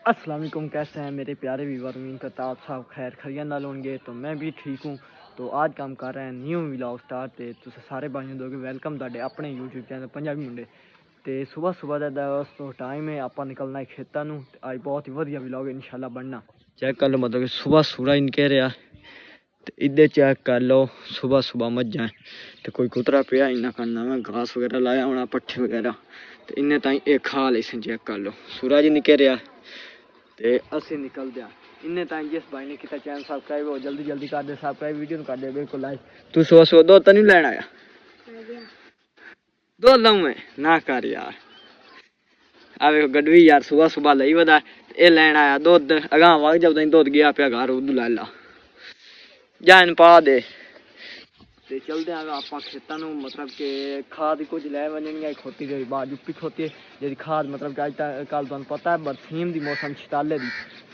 अस्सलाम वालेकुम, कैसे हैं मेरे प्यारे व्यूअर। उम्मीद करता आप सब खैर खैरियत नाल होंगे। तो मैं भी ठीक हूँ। तो आज काम कर रहे हैं न्यू व्लॉग स्टार्ट। ते तुस सारे भाइयों दोगे वेलकम तुहाडे अपने यूट्यूब चैनल पंजाबी मुंडे। ते सुबह सुबह का दोस्तों टाइम है, आप निकलना है खेतों नूं। आज बहुत ही वधिया व्लॉग इंशाल्लाह बनना। चेक कर लो, मतलब कि सुबह सूरज निकल रहा। तो इधर चेक कर लो, सुबह सुबह मज्जां तो कोई कुतरा पिया इन्ना करना मैं घास वगैरह लाया होना, पट्ठे वगैरह। तो इन्हें ताई एक खा ली। चेक कर लो, सूरज निकल रहा ते असी निकलते हैं। इन्हें ताई जिस भाई ने किया चैनल सब्सक्राइब हो जल्दी जल्दी कर दे सब्सक्राइब, वीडियो कर दे बिल्कुल लाइक। तू सुबह सुबह दो तो नहीं लैन आया? दो लाऊं मैं ना कर यार। आवे गडवी यार सुबह सुबह लई वदा ए लैन आया दुध। अगां वग जब ताई दुध गया पिया घर उद ला ला जान पा दे। ते चलते हैं आप खेतों में, मतलब कि खाद कुछ लै वजनी खोती जी बाहर जुप्पी खोती है जी खाद, मतलब कि अज कल तुम पता है बरसीम की मौसम छताले की।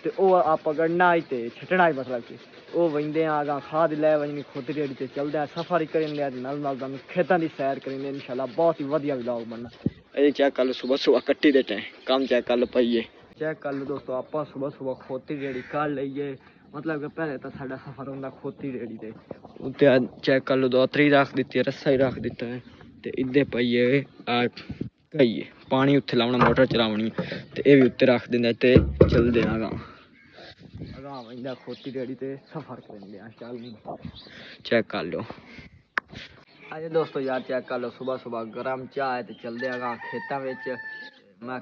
तो आप गढ़ना तो छटना ही, मतलब कि वो वजते हैं अगर खाद लै वजनी खोती रेड़ी। तो चलते हैं सफर करेंगे नाल खेतों की सैर करेंगे इंशाल्लाह। बहुत ही वधिया व्लॉग बनना। ये चेक कर लो, सुबह सुबह कट्टी देते हैं काम चेक कर लो पाइए। चेक कर लो दोस्तों, आप सुबह सुबह खोती रेड़ी कर लीए। मतलब कि पहले तो साडा सफर होंदा खोती रेड़ी ते उत्ते चेक कर लो दोतरी रख दी है, रस्सा ही रख दिता है। तो इधर पाइए कहिए पानी उत्थे लाना, मोटर चलावनी तो ये भी उत्ते रख देंगे। तो चलते हैं अगां वंदा खोती रेड़ी ते सफर करेंगे। चल चेक कर लो। अरे दोस्तों यार चेक कर लो, सुबह सुबह गर्म चाह है। तो चलते अगां खेतों में। मैं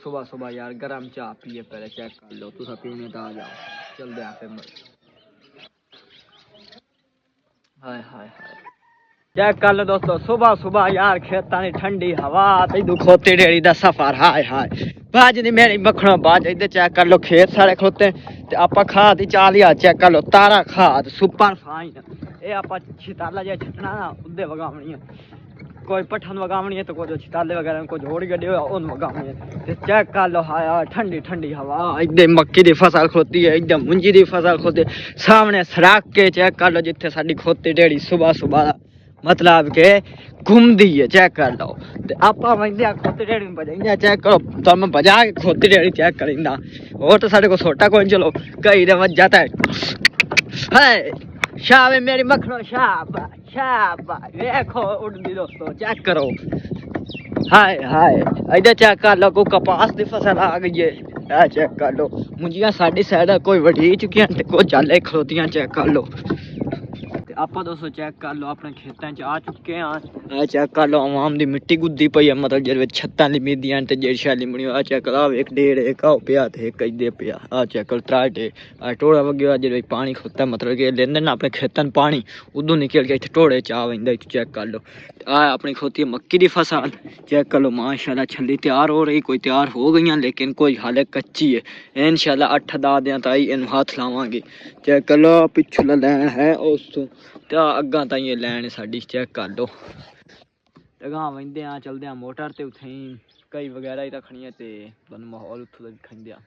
सुबह सुबह यार गर्म चाह पिए पहले। चेक कर लो, तुसा पीने तो आ जाओ। चलते हैं फिर। हाय हाय हाय चेक कर लो दोस्तों, सुबह सुबह यार खेतों की ठंडी हवा ते खोती रेड़ी का सफर। हाय हाय बाज नहीं मेरी मखणों बाज। इधर चेक कर लो, खेत सारे खोते ते आप खाद ही चाल लिया। चेक कर लो, तारा खाद सुपर फाइन। ये आप छिताला जो छटना ना उदे वगावनी है। कोई पठन वगावनी है तो कुछ छिताले वगैरह कुछ होड़ी गड्डी उन वगावनी है। तो चेक कर लो, हाय हाय ठंडी ठंडी हवा। एकदम मक्की की फसल खोती है, एकदम मुंजी की फसल खोती है। सामने सड़क के चेक कर लो जिथे साडी खोती रेड़ी सुबह सुबह मतलब के घूमती है। चेक कर लो, आप खोती रेड़ी बजाई चेक करो। तो मैं बजा के खोती रेड़ी चेक करींदा। और तो साढ़े को छोटा कोई चलो कई दे वज जाता है। शाबाश मेरी मखनो, शाबाश शाबाश। देखो उड़ती दोस्तों, चेक करो। हाय हाय इधर चेक कर लो, को कपास की फसल आ गई है। चेक कर लो, मुंजियां साडी साइड कोई वढ़ी चुकी कोई चाले खलोतियां। चेक कर लो। आप दोस्तों चेक कर लो, अपने खेतों च आ चुके हैं। चेक कर लो, आवाम की मिट्टी गुद्दी पई है, मतलब जिस छत्तां लिमिदियां ते जेड़ी शैली बनी। आ चेक करो, एक डेढ़ एक आओ पिया ते एक इधर पिया। आ चेक करो, त्रै डे टोड़ा वगे जे पानी खोता, मतलब कि लेंदे ना अपने खेतों पानी उदों निकल के इत्थे टोड़े च आ वंदा। चेक कर लो, आ अपनी खोती है मक्की की फसल। चेक कर लो माशाल्लाह, छली तैयार हो रही, कोई तैयार हो गई लेकिन कोई हाले कच्ची है। इंशाल्लाह 8-10 दिन ताई इन हाथ लावांगे। चेक कर लो, पिछू लैन है उस तो अग्गां ताई ये लैन साडी। चेक कर लो, अगां वंदे आ चलदे आ मोटर ते उत्थे कई वगैरह ही रखनी है। ते तुहानू माहौल उत्थों दा दिखांदे आ।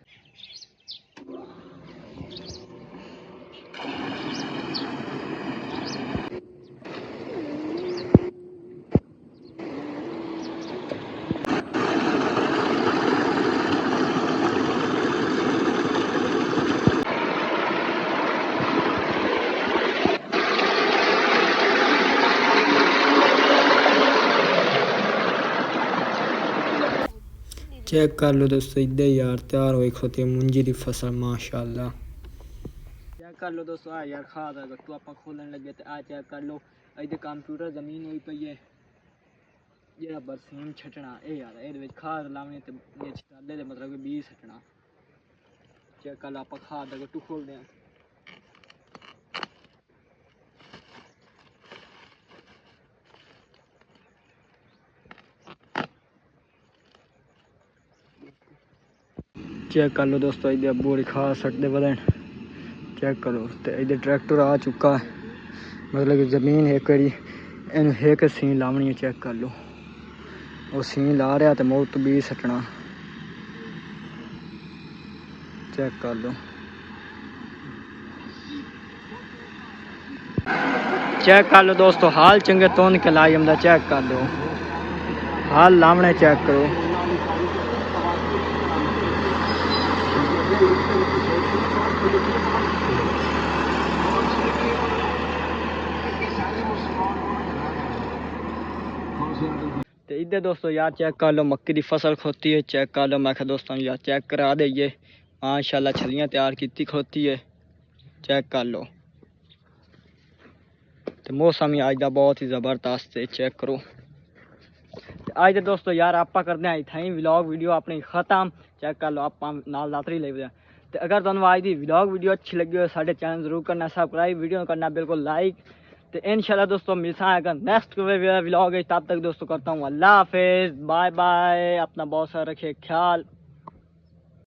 चेक कर लो दोस्तों, इधर यार तैयार हुई खोती मुंजी की फसल माशाल्लाह। चेक कर लो दोस्तों, आ यार खाद गट्टू आप खोलन लगे। तो आ चेक कर लो, इधर कंप्यूटर जमीन हुई पई है जरा बरसीम छटना। ये यार ये खाद लावनी तो छताले मतलब कि बीज छटना। चेक कर लो, आप खाद का गट्टू खोलते हैं। चेक कर लो दोस्तों, इधर बोरी खाद सटते बदन। चेक करो, तो इधर ट्रैक्टर आ चुका है, मतलब कि जमीन एक इन एक सीन लावनी है। चेक कर लो, ਉਹ ਸੀਨ ਲਾ ਰਿਹਾ ਤੇ ਮੌਤ ਵੀ ਸੱਟਣਾ ਚੈੱਕ ਕਰ ਲਓ चेक कर लो दोस्तों हाल चंगे तोन के लाई हमदा चेक कर लो हाल लामने चेक करो तो इधर दोस्तों यार चेक कर लो मक्की की फसल खोती है चेक कर लो मैं दोस्तों यार चेक करा दईए माशाल्लाह छलियां तैयार की खोती है चेक कर लो तो मौसम ही अज का बहुत ही ज़बरदस्त है चेक करो अज तो दोस्तों यार आप करते हैं इतना ही व्लॉग वीडियो अपनी खत्म चेक कर लो आप नाल लातरी ले तो अगर तुम आज की व्लॉग वीडियो अच्छी लगी हो साढ़े चैनल जरूर करना सब्सक्राइब वीडियो करना बिल्कुल लाइक तो इंशाल्लाह दोस्तों मिलता है अगर नेक्स्ट व्लॉग है तब तक दोस्तों करता हूँ अल्लाह हाफिज़ बाय बाय अपना बहुत सारा रखिए ख्याल।